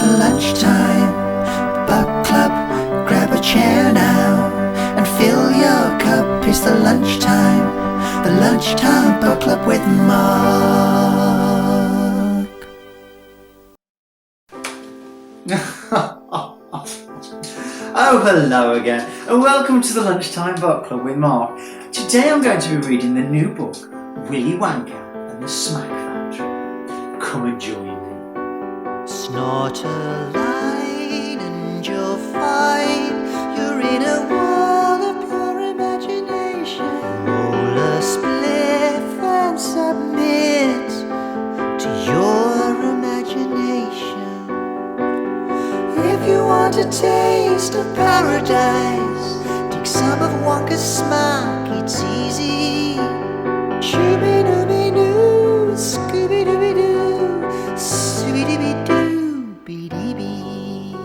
the lunchtime book club. Grab a chair now and fill your cup. It's the lunchtime book club with Mark. Oh, hello again, and welcome to the Lunchtime Book Club with Mark. Today I'm going to be reading the new book, Willy Wonka and the Smack Factory. Come and join me. Snort a line and you're fine. You're in a world of pure imagination. Roll a spliff and submit to your imagination. If you want a taste of paradise, take some of Wonka's smack, it's easy. Shooby-dooby-doo, Scooby-Dooby-Doo, Scooby-Dooby-Doo, Bee-Dee-Bee.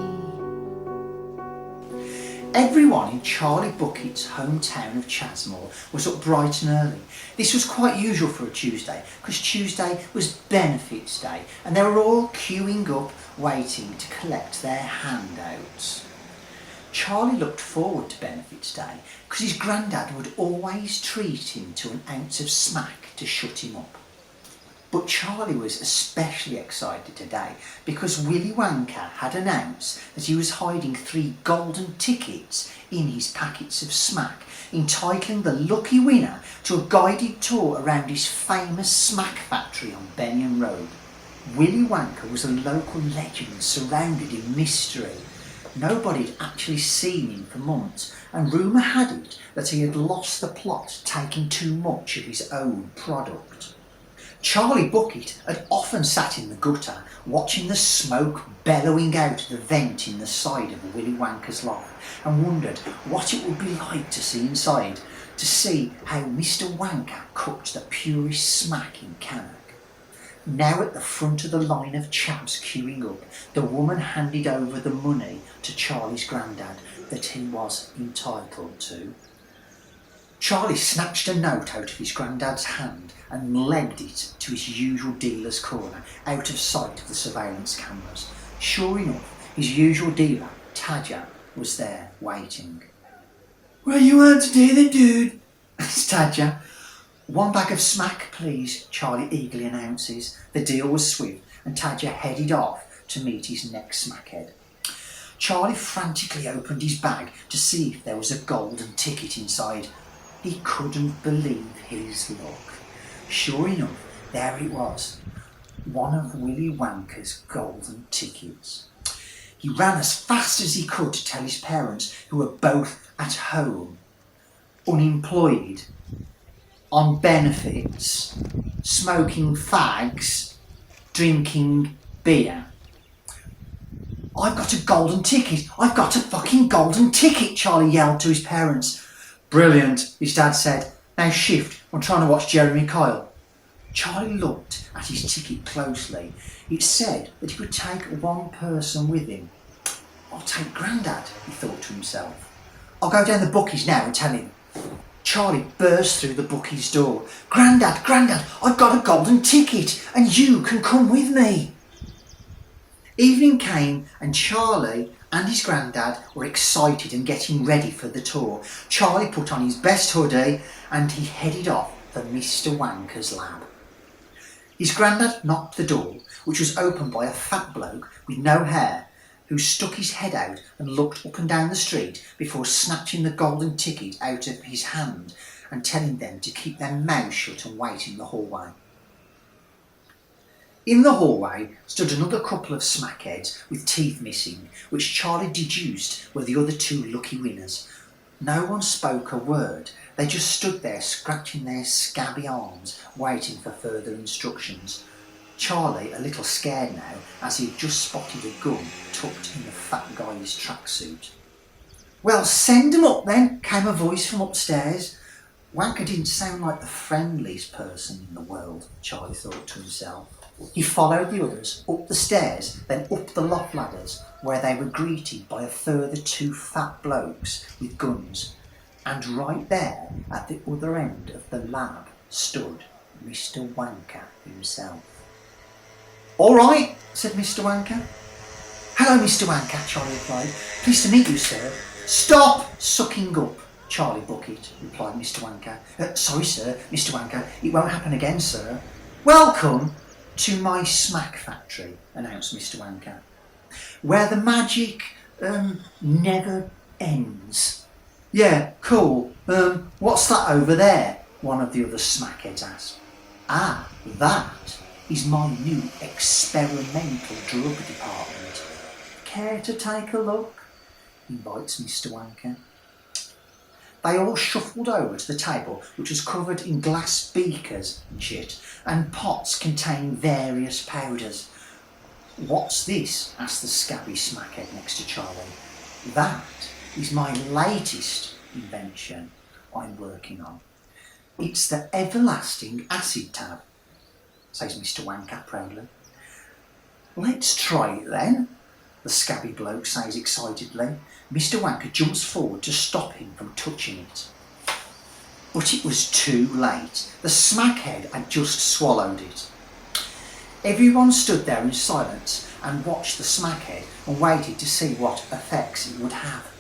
Everyone in Charlie Bucket's hometown of Chasmore was up bright and early. This was quite usual for a Tuesday, because Tuesday was Benefits Day, and they were all queuing up, waiting to collect their handouts. Charlie looked forward to Benefits Day because his granddad would always treat him to an ounce of smack to shut him up. But Charlie was especially excited today because Willy Wonka had announced that he was hiding 3 golden tickets in his packets of smack, entitling the lucky winner to a guided tour around his famous smack factory on Benyon Road. Willy Wonka was a local legend surrounded in mystery. Nobody had actually seen him for months, and rumour had it that he had lost the plot, taking too much of his own product. Charlie Bucket had often sat in the gutter, watching the smoke bellowing out of the vent in the side of Willy Wonka's loft, and wondered what it would be like to see inside, to see how Mr. Wonka cooked the purest smack in Cannock. Now at the front of the line of chaps queuing up, the woman handed over the money to Charlie's granddad that he was entitled to. Charlie snatched a note out of his granddad's hand and legged it to his usual dealer's corner, out of sight of the surveillance cameras. Sure enough, his usual dealer, Tadger, was there waiting. "What do you want today then, dude?" asked Tadger. "1 bag of smack, please," Charlie eagerly announces. The deal was swift, and Tadger headed off to meet his next smackhead. Charlie frantically opened his bag to see if there was a golden ticket inside. He couldn't believe his luck. Sure enough, there it was, one of Willy Wonka's golden tickets. He ran as fast as he could to tell his parents, who were both at home, unemployed, on benefits, smoking fags, drinking beer. "I've got a golden ticket! I've got a fucking golden ticket!" Charlie yelled to his parents. "Brilliant," his dad said. "Now shift, I'm trying to watch Jeremy Kyle." Charlie looked at his ticket closely. It said that he could take 1 person with him. "I'll take Grandad," he thought to himself. "I'll go down the bookies now and tell him." Charlie burst through the bookies' door. Grandad, I've got a golden ticket and you can come with me." Evening came and Charlie and his granddad were excited and getting ready for the tour. Charlie put on his best hoodie and he headed off for Mr. Wonka's lab. His granddad knocked the door, which was opened by a fat bloke with no hair, who stuck his head out and looked up and down the street before snatching the golden ticket out of his hand and telling them to keep their mouths shut and wait in the hallway. In the hallway stood another couple of smackheads with teeth missing, which Charlie deduced were the other 2 lucky winners. No one spoke a word. They just stood there scratching their scabby arms, waiting for further instructions. Charlie, a little scared now, as he had just spotted a gun tucked in the fat guy's tracksuit. "Well, send 'em up then," came a voice from upstairs. Wonka didn't sound like the friendliest person in the world, Charlie thought to himself. He followed the others up the stairs, then up the loft ladders, where they were greeted by a further 2 fat blokes with guns. And right there, at the other end of the lab, stood Mr. Wonka himself. "All right," said Mr. Wonka. Hello, Mr. Wanker, Charlie replied. Pleased to meet you, sir. Stop sucking up, Charlie Bucket, replied Mr. Wanker. Sorry, sir, Mr. Wanker, it won't happen again, sir. Welcome to my smack factory, announced Mr. Wanker, where the magic never ends. Yeah, cool. What's that over there? One of the other smackheads asked. Ah, that is my new experimental drug department. Care to take a look? Invites Mr. Wanker. They all shuffled over to the table, which was covered in glass beakers and shit, and pots containing various powders. What's this? Asked the scabby smackhead next to Charlie. That is my latest invention I'm working on. It's the everlasting acid tab, says Mr. Wanker proudly. Let's try it then, the scabby bloke says excitedly. Mr. Wanker jumps forward to stop him from touching it. But it was too late. The smackhead had just swallowed it. Everyone stood there in silence and watched the smackhead and waited to see what effects it would have.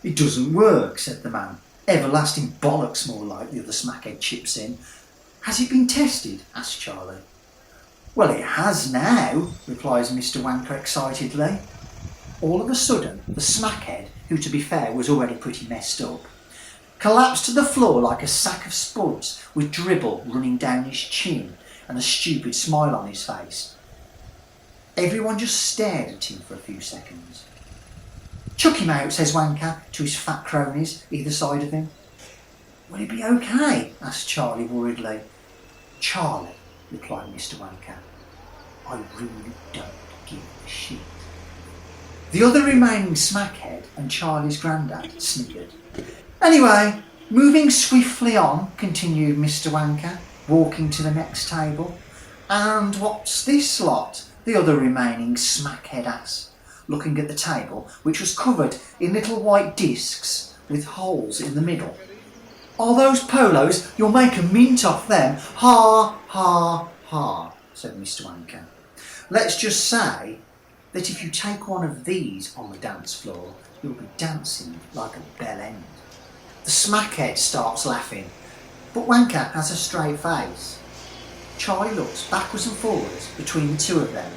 It doesn't work, said the man. Everlasting bollocks, more like, the other smackhead chips in. Has it been tested? Asked Charlie. Well, it has now, replies Mr. Wanker excitedly. All of a sudden, the smackhead, who to be fair was already pretty messed up, collapsed to the floor like a sack of spuds with dribble running down his chin and a stupid smile on his face. Everyone just stared at him for a few seconds. Chuck him out, says Wanker to his fat cronies either side of him. Will he be okay? Asked Charlie worriedly. Charlie, replied Mr. Wanker, I really don't give a shit. The other remaining smackhead and Charlie's granddad sniggered. Anyway, moving swiftly on, continued Mr. Wanker, walking to the next table. And what's this lot? The other remaining smackhead asked, looking at the table, which was covered in little white discs with holes in the middle. Are those polos? You'll make a mint off them. Ha, ha, ha, said Mr. Wanker. Let's just say that if you take one of these on the dance floor, you'll be dancing like a bell end. The smackhead starts laughing, but Wanker has a straight face. Charlie looks backwards and forwards between the two of them.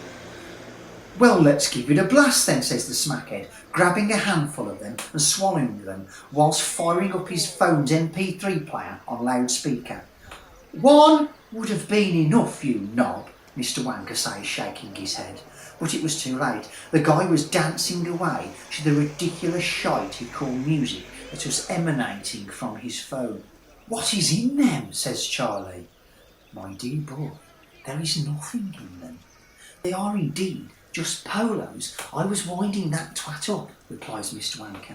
Well, let's give it a blast then, says the smackhead, grabbing a handful of them and swallowing them whilst firing up his phone's MP3 player on loudspeaker. One would have been enough, you knob, Mr. Wanker says, shaking his head. But it was too late. The guy was dancing away to the ridiculous shite he called music that was emanating from his phone. What is in them? Says Charlie. My dear boy, there is nothing in them. They are indeed just polos. I was winding that twat up, replies Mr. Wanker.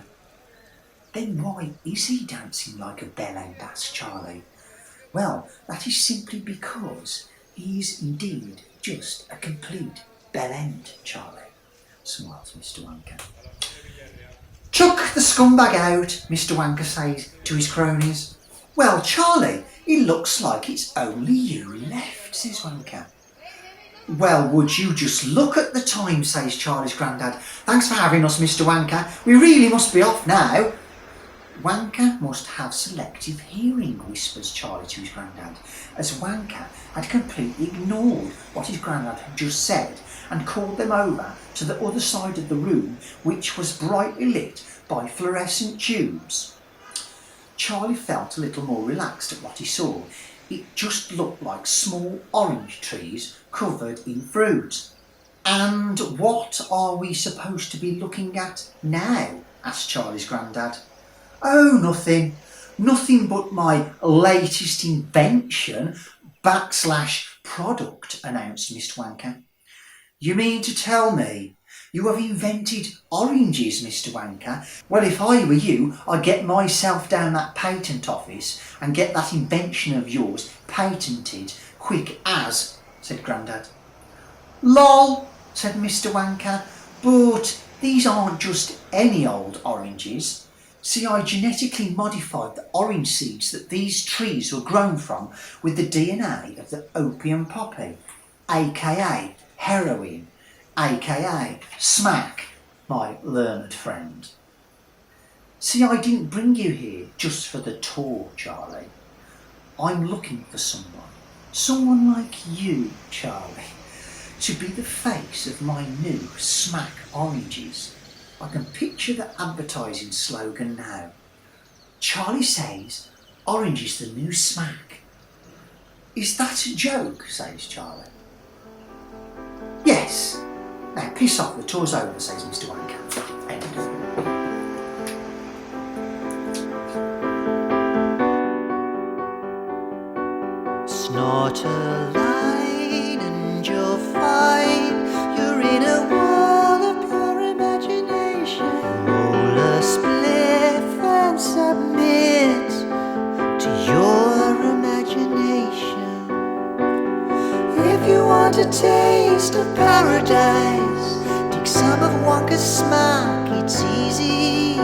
Then why is he dancing like a bell end? Asks Charlie. Well, that is simply because he is indeed just a complete bell end, Charlie, smiles Mr. Wanker. Chuck the scumbag out, Mr. Wanker says to his cronies. Well, Charlie, it looks like it's only you left, says Wanker. Well, would you just look at the time, says Charlie's granddad. Thanks for having us, Mr. Wanker. We really must be off now. Wanker must have selective hearing, whispers Charlie to his granddad, as Wanker had completely ignored what his granddad had just said and called them over to the other side of the room, which was brightly lit by fluorescent tubes. Charlie felt a little more relaxed at what he saw. It just looked like small orange trees covered in fruit. And what are we supposed to be looking at now? Asked Charlie's granddad. Oh, nothing. Nothing but my latest invention / product, announced Mr. Wanker. You mean to tell me you have invented oranges, Mr. Wanker? Well, if I were you, I'd get myself down that patent office and get that invention of yours patented quick as, said Grandad. Lol, said Mr. Wanker, but these aren't just any old oranges. See, I genetically modified the orange seeds that these trees were grown from with the DNA of the opium poppy, aka heroin, aka smack, my learned friend. See, I didn't bring you here just for the tour, Charlie. I'm looking for someone like you, Charlie, to be the face of my new smack oranges. I can picture the advertising slogan now. Charlie says, orange is the new smack. Is that a joke, says Charlie. Yes. Now piss off, the tour's over, says Mr. Wanker. End. Snort a line and you're fine. You're in a world of pure imagination. Roll a spliff and submit to your imagination. If you want a taste of paradise, take some of Wonka's smack, it's easy.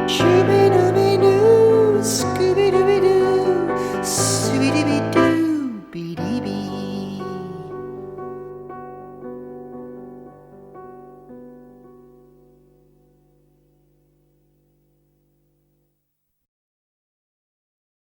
Shimmy